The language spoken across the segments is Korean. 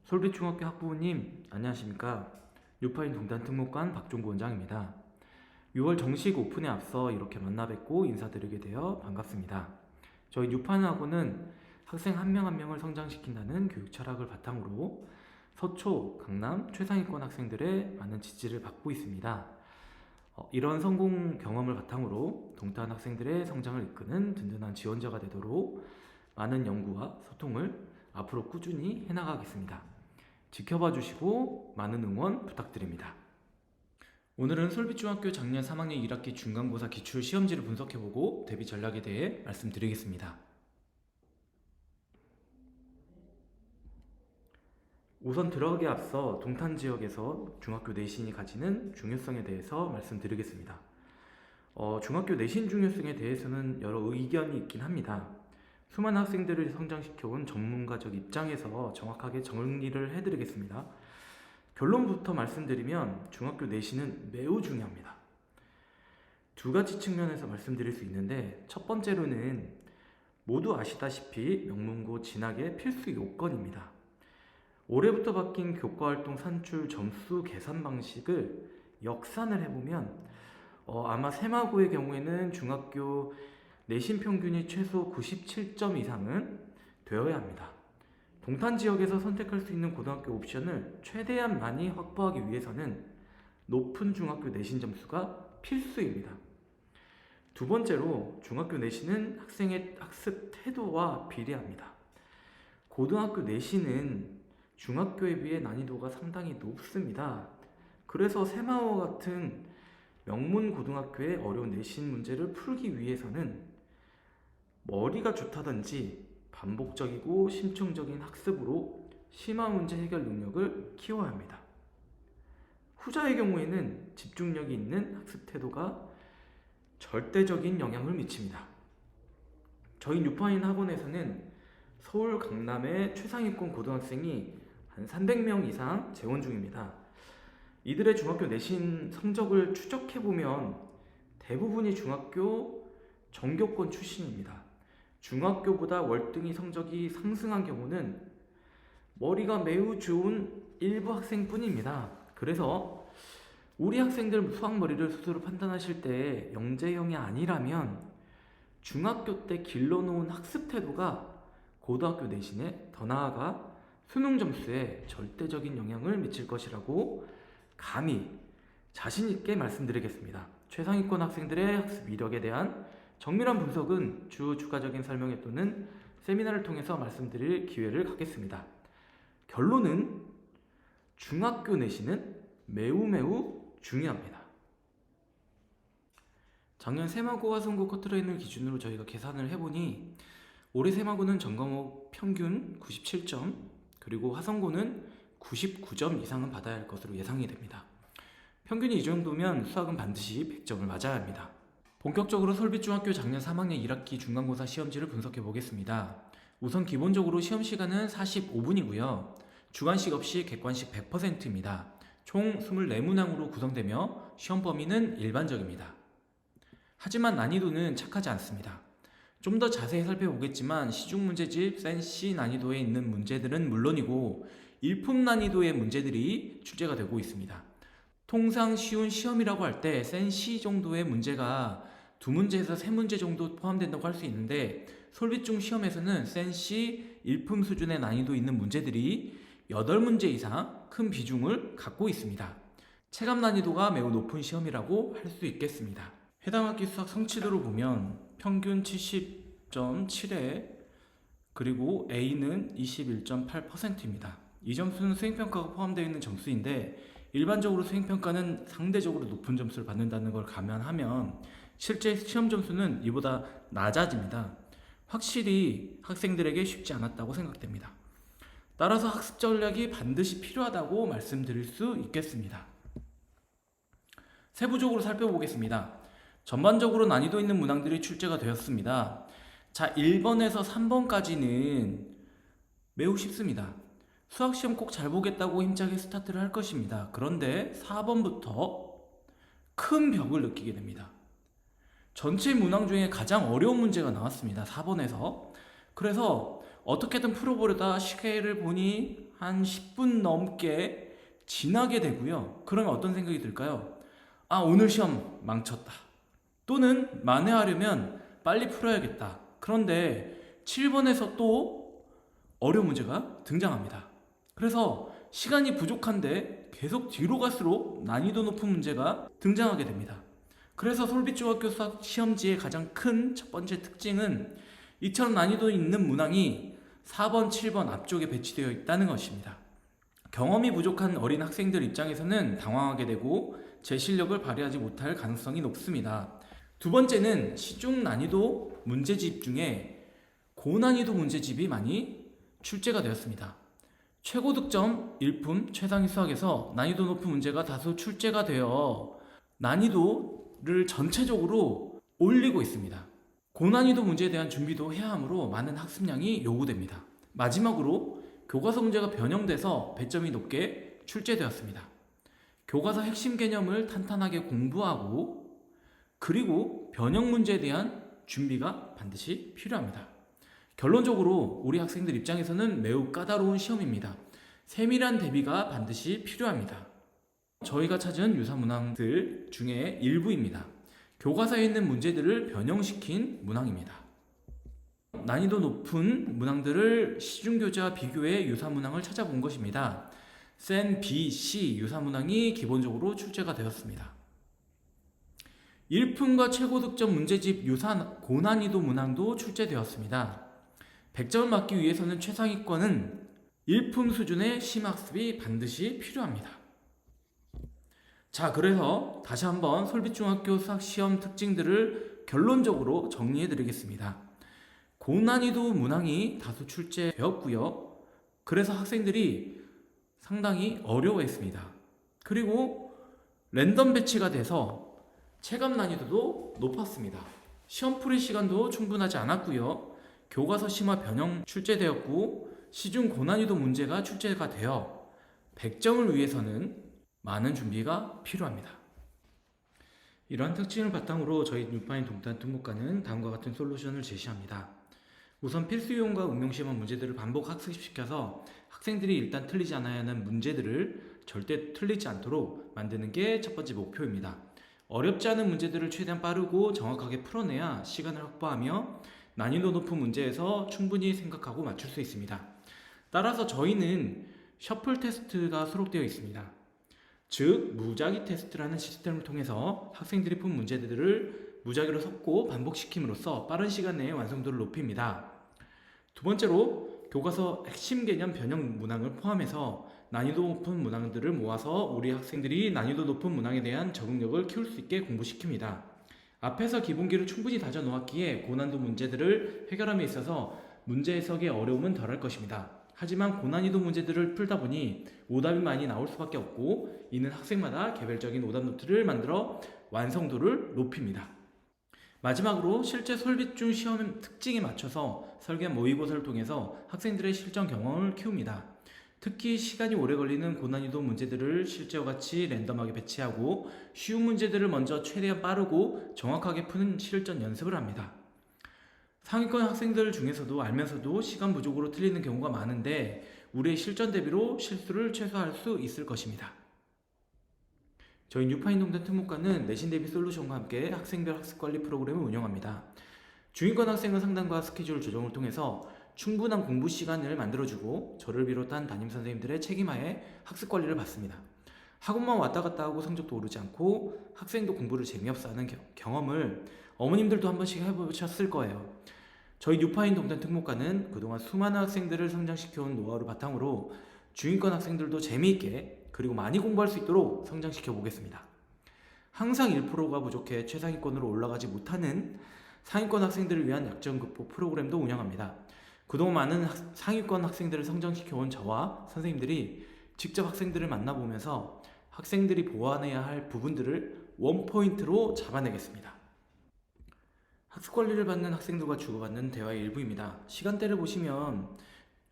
솔빛중학교 학부모님 안녕하십니까. 유파인 동단 특목관 박종구 원장입니다. 6월 정식 오픈에 앞서 이렇게 만나 뵙고 인사드리게 되어 반갑습니다. 저희 유파인학원은 학생 한 명 한 명을 성장시킨다는 교육 철학을 바탕으로 서초, 강남 최상위권 학생들의 많은 지지를 받고 있습니다. 이런 성공 경험을 바탕으로 동탄 학생들의 성장을 이끄는 든든한 지원자가 되도록 많은 연구와 소통을 앞으로 꾸준히 해나가겠습니다. 지켜봐 주시고 많은 응원 부탁드립니다. 오늘은 솔빛중학교 작년 3학년 1학기 중간고사 기출 시험지를 분석해보고 대비 전략에 대해 말씀드리겠습니다. 우선 들어가기에 앞서 동탄 지역에서 중학교 내신이 가지는 중요성에 대해서 말씀드리겠습니다. 중학교 내신 중요성에 대해서는 여러 의견이 있긴 합니다. 수많은 학생들을 성장시켜온 전문가적 입장에서 정확하게 정리를 해드리겠습니다. 결론부터 말씀드리면 중학교 내신은 매우 중요합니다. 두 가지 측면에서 말씀드릴 수 있는데, 첫 번째로는 모두 아시다시피 명문고 진학의 필수 요건입니다. 올해부터 바뀐 교과활동 산출 점수 계산 방식을 역산을 해보면 아마 세마고의 경우에는 중학교 내신 평균이 최소 97점 이상은 되어야 합니다. 동탄 지역에서 선택할 수 있는 고등학교 옵션을 최대한 많이 확보하기 위해서는 높은 중학교 내신 점수가 필수입니다. 두 번째로 중학교 내신은 학생의 학습 태도와 비례합니다. 고등학교 내신은 중학교에 비해 난이도가 상당히 높습니다. 그래서 세마호 같은 명문 고등학교의 어려운 내신 문제를 풀기 위해서는 머리가 좋다든지 반복적이고 심층적인 학습으로 심화 문제 해결 능력을 키워야 합니다. 후자의 경우에는 집중력이 있는 학습 태도가 절대적인 영향을 미칩니다. 저희 유파인 학원에서는 서울 강남의 최상위권 고등학생이 한 300명 이상 재원 중입니다. 이들의 중학교 내신 성적을 추적해보면 대부분이 중학교 전교권 출신입니다. 중학교보다 월등히 성적이 상승한 경우는 머리가 매우 좋은 일부 학생뿐입니다. 그래서 우리 학생들 수학머리를 스스로 판단하실 때 영재형이 아니라면 중학교 때 길러놓은 학습 태도가 고등학교 내신에 더 나아가 수능 점수에 절대적인 영향을 미칠 것이라고 감히 자신있게 말씀드리겠습니다. 최상위권 학생들의 학습 이력에 대한 정밀한 분석은 추가적인 설명회 또는 세미나를 통해서 말씀드릴 기회를 갖겠습니다. 결론은 중학교 내신은 매우 중요합니다. 작년 세마고와 화성고 커트라인을 기준으로 저희가 계산을 해보니 올해 세마고는 전 과목 평균 97점, 그리고 화성고는 99점 이상은 받아야 할 것으로 예상이 됩니다. 평균이 이 정도면 수학은 반드시 100점을 맞아야 합니다. 본격적으로 솔빛중학교 작년 3학년 1학기 중간고사 시험지를 분석해 보겠습니다. 우선 기본적으로 시험 시간은 45분이고요. 주관식 없이 객관식 100%입니다. 총 24문항으로 구성되며 시험 범위는 일반적입니다. 하지만 난이도는 착하지 않습니다. 좀 더 자세히 살펴보겠지만 시중 문제집 센C 난이도에 있는 문제들은 물론이고 일품 난이도의 문제들이 출제가 되고 있습니다. 통상 쉬운 시험이라고 할 때 센C 정도의 문제가 2문제에서 3문제 정도 포함된다고 할 수 있는데, 솔빛중 시험에서는 센C 일품 수준의 난이도 있는 문제들이 8문제 이상 큰 비중을 갖고 있습니다. 체감 난이도가 매우 높은 시험이라고 할 수 있겠습니다. 해당 학기 수학 성취도를 보면 평균 70.7에 그리고 A는 21.8%입니다. 이 점수는 수행평가가 포함되어 있는 점수인데, 일반적으로 수행평가는 상대적으로 높은 점수를 받는다는 걸 감안하면 실제 시험 점수는 이보다 낮아집니다. 확실히 학생들에게 쉽지 않았다고 생각됩니다. 따라서 학습 전략이 반드시 필요하다고 말씀드릴 수 있겠습니다. 세부적으로 살펴보겠습니다. 전반적으로 난이도 있는 문항들이 출제가 되었습니다. 자, 1번에서 3번까지는 매우 쉽습니다. 수학시험 꼭 잘 보겠다고 힘차게 스타트를 할 것입니다. 그런데 4번부터 큰 벽을 느끼게 됩니다. 전체 문항 중에 가장 어려운 문제가 나왔습니다. 4번에서. 그래서 어떻게든 풀어보려다 시계를 보니 한 10분 넘게 지나게 되고요. 그러면 어떤 생각이 들까요? 아, 오늘 시험 망쳤다. 또는 만회하려면 빨리 풀어야겠다. 그런데 7번에서 또 어려운 문제가 등장합니다. 그래서 시간이 부족한데 계속 뒤로 갈수록 난이도 높은 문제가 등장하게 됩니다. 그래서 솔빛중학교 수학 시험지의 가장 큰 첫 번째 특징은 이처럼 난이도 있는 문항이 4번, 7번 앞쪽에 배치되어 있다는 것입니다. 경험이 부족한 어린 학생들 입장에서는 당황하게 되고 제 실력을 발휘하지 못할 가능성이 높습니다. 두 번째는 시중 난이도 문제집 중에 고난이도 문제집이 많이 출제가 되었습니다. 최고 득점, 일품, 최상위 수학에서 난이도 높은 문제가 다수 출제가 되어 난이도를 전체적으로 올리고 있습니다. 고난이도 문제에 대한 준비도 해야 하므로 많은 학습량이 요구됩니다. 마지막으로 교과서 문제가 변형돼서 배점이 높게 출제되었습니다. 교과서 핵심 개념을 탄탄하게 공부하고 그리고 변형 문제에 대한 준비가 반드시 필요합니다. 결론적으로 우리 학생들 입장에서는 매우 까다로운 시험입니다. 세밀한 대비가 반드시 필요합니다. 저희가 찾은 유사문항들 중에 일부입니다. 교과서에 있는 문제들을 변형시킨 문항입니다. 난이도 높은 문항들을 시중교재와 비교해 유사문항을 찾아본 것입니다. 센 B, C 유사문항이 기본적으로 출제가 되었습니다. 일품과 최고득점 문제집 유사 고난이도 문항도 출제되었습니다. 100점을 맞기 위해서는 최상위권은 일품 수준의 심학습이 반드시 필요합니다. 자, 그래서 다시 한번 솔빛중학교 수학시험 특징들을 결론적으로 정리해 드리겠습니다. 고난이도 문항이 다수 출제되었고요. 그래서 학생들이 상당히 어려워했습니다. 그리고 랜덤 배치가 돼서 체감 난이도도 높았습니다. 시험 풀이 시간도 충분하지 않았고요. 교과서 심화 변형 출제되었고 시중 고난이도 문제가 출제가 되어 100점을 위해서는 많은 준비가 필요합니다. 이러한 특징을 바탕으로 저희 뉴파인 동탄 특목과는 다음과 같은 솔루션을 제시합니다. 우선 필수이용과 응용시험한 문제들을 반복 학습시켜서 학생들이 일단 틀리지 않아야 하는 문제들을 절대 틀리지 않도록 만드는 게 첫 번째 목표입니다. 어렵지 않은 문제들을 최대한 빠르고 정확하게 풀어내야 시간을 확보하며 난이도 높은 문제에서 충분히 생각하고 맞출 수 있습니다. 따라서 저희는 셔플 테스트가 수록되어 있습니다. 즉 무작위 테스트라는 시스템을 통해서 학생들이 푼 문제들을 무작위로 섞고 반복시킴으로써 빠른 시간 내에 완성도를 높입니다. 두 번째로 교과서 핵심 개념 변형 문항을 포함해서 난이도 높은 문항들을 모아서 우리 학생들이 난이도 높은 문항에 대한 적응력을 키울 수 있게 공부시킵니다. 앞에서 기본기를 충분히 다져 놓았기에 고난도 문제들을 해결함에 있어서 문제 해석의 어려움은 덜할 것입니다. 하지만 고난이도 문제들을 풀다 보니 오답이 많이 나올 수밖에 없고 이는 학생마다 개별적인 오답 노트를 만들어 완성도를 높입니다. 마지막으로 실제 솔빛중 시험 특징에 맞춰서 설계한 모의고사를 통해서 학생들의 실전 경험을 키웁니다. 특히 시간이 오래 걸리는 고난이도 문제들을 실제와 같이 랜덤하게 배치하고 쉬운 문제들을 먼저 최대한 빠르고 정확하게 푸는 실전 연습을 합니다. 상위권 학생들 중에서도 알면서도 시간 부족으로 틀리는 경우가 많은데 우리의 실전 대비로 실수를 최소화할 수 있을 것입니다. 저희 뉴파인 동탄 특목과는 내신 대비 솔루션과 함께 학생별 학습관리 프로그램을 운영합니다. 중위권 학생의 상담과 스케줄 조정을 통해서 충분한 공부 시간을 만들어주고 저를 비롯한 담임선생님들의 책임하에 학습관리를 받습니다. 학원만 왔다 갔다 하고 성적도 오르지 않고 학생도 공부를 재미없어 하는 경험을 어머님들도 한 번씩 해보셨을 거예요. 저희 뉴파인 동탄 특목과는 그동안 수많은 학생들을 성장시켜온 노하우를 바탕으로 중위권 학생들도 재미있게 그리고 많이 공부할 수 있도록 성장시켜 보겠습니다. 항상 1%가 부족해 최상위권으로 올라가지 못하는 상위권 학생들을 위한 약점 극복 프로그램도 운영합니다. 그동안 많은 상위권 학생들을 성장시켜온 저와 선생님들이 직접 학생들을 만나보면서 학생들이 보완해야 할 부분들을 원포인트로 잡아내겠습니다. 학습관리를 받는 학생들과 주고받는 대화의 일부입니다. 시간대를 보시면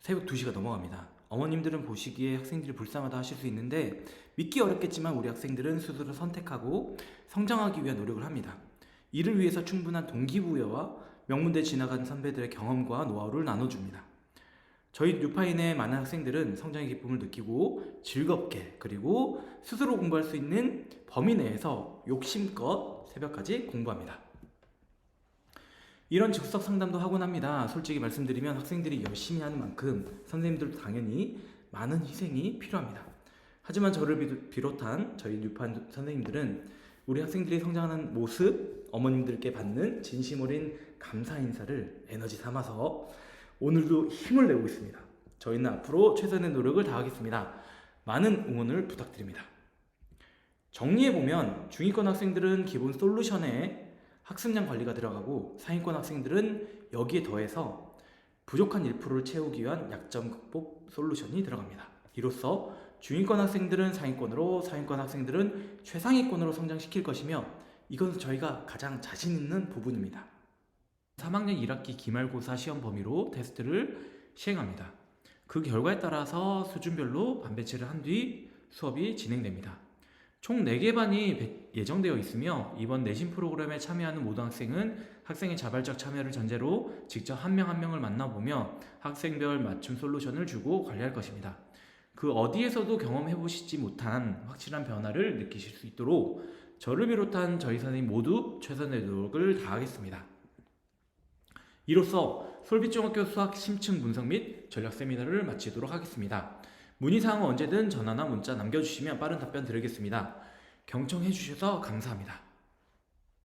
새벽 2시가 넘어갑니다. 어머님들은 보시기에 학생들이 불쌍하다 하실 수 있는데 믿기 어렵겠지만 우리 학생들은 스스로 선택하고 성장하기 위한 노력을 합니다. 이를 위해서 충분한 동기부여와 명문대 지나간 선배들의 경험과 노하우를 나눠줍니다. 저희 뉴파인의 많은 학생들은 성장의 기쁨을 느끼고 즐겁게 그리고 스스로 공부할 수 있는 범위 내에서 욕심껏 새벽까지 공부합니다. 이런 즉석 상담도 하곤 합니다. 솔직히 말씀드리면 학생들이 열심히 하는 만큼 선생님들도 당연히 많은 희생이 필요합니다. 하지만 저를 비롯한 저희 뉴파인 선생님들은 우리 학생들이 성장하는 모습, 어머님들께 받는 진심 어린 감사 인사를 에너지 삼아서 오늘도 힘을 내고 있습니다. 저희는 앞으로 최선의 노력을 다하겠습니다. 많은 응원을 부탁드립니다. 정리해보면 중위권 학생들은 기본 솔루션에 학습량 관리가 들어가고 상위권 학생들은 여기에 더해서 부족한 1%를 채우기 위한 약점 극복 솔루션이 들어갑니다. 이로써 중위권 학생들은 상위권으로, 상위권 학생들은 최상위권으로 성장시킬 것이며 이건 저희가 가장 자신 있는 부분입니다. 3학년 1학기 기말고사 시험 범위로 테스트를 시행합니다. 그 결과에 따라서 수준별로 반배치를 한 뒤 수업이 진행됩니다. 총 4개 반이 예정되어 있으며 이번 내신 프로그램에 참여하는 모든 학생은 학생의 자발적 참여를 전제로 직접 한 명 한 명을 만나보며 학생별 맞춤 솔루션을 주고 관리할 것입니다. 그 어디에서도 경험해보시지 못한 확실한 변화를 느끼실 수 있도록 저를 비롯한 저희 선생님 모두 최선의 노력을 다하겠습니다. 이로써 솔빛중학교 수학 심층 분석 및 전략 세미나를 마치도록 하겠습니다. 문의사항은 언제든 전화나 문자 남겨주시면 빠른 답변 드리겠습니다. 경청해주셔서 감사합니다.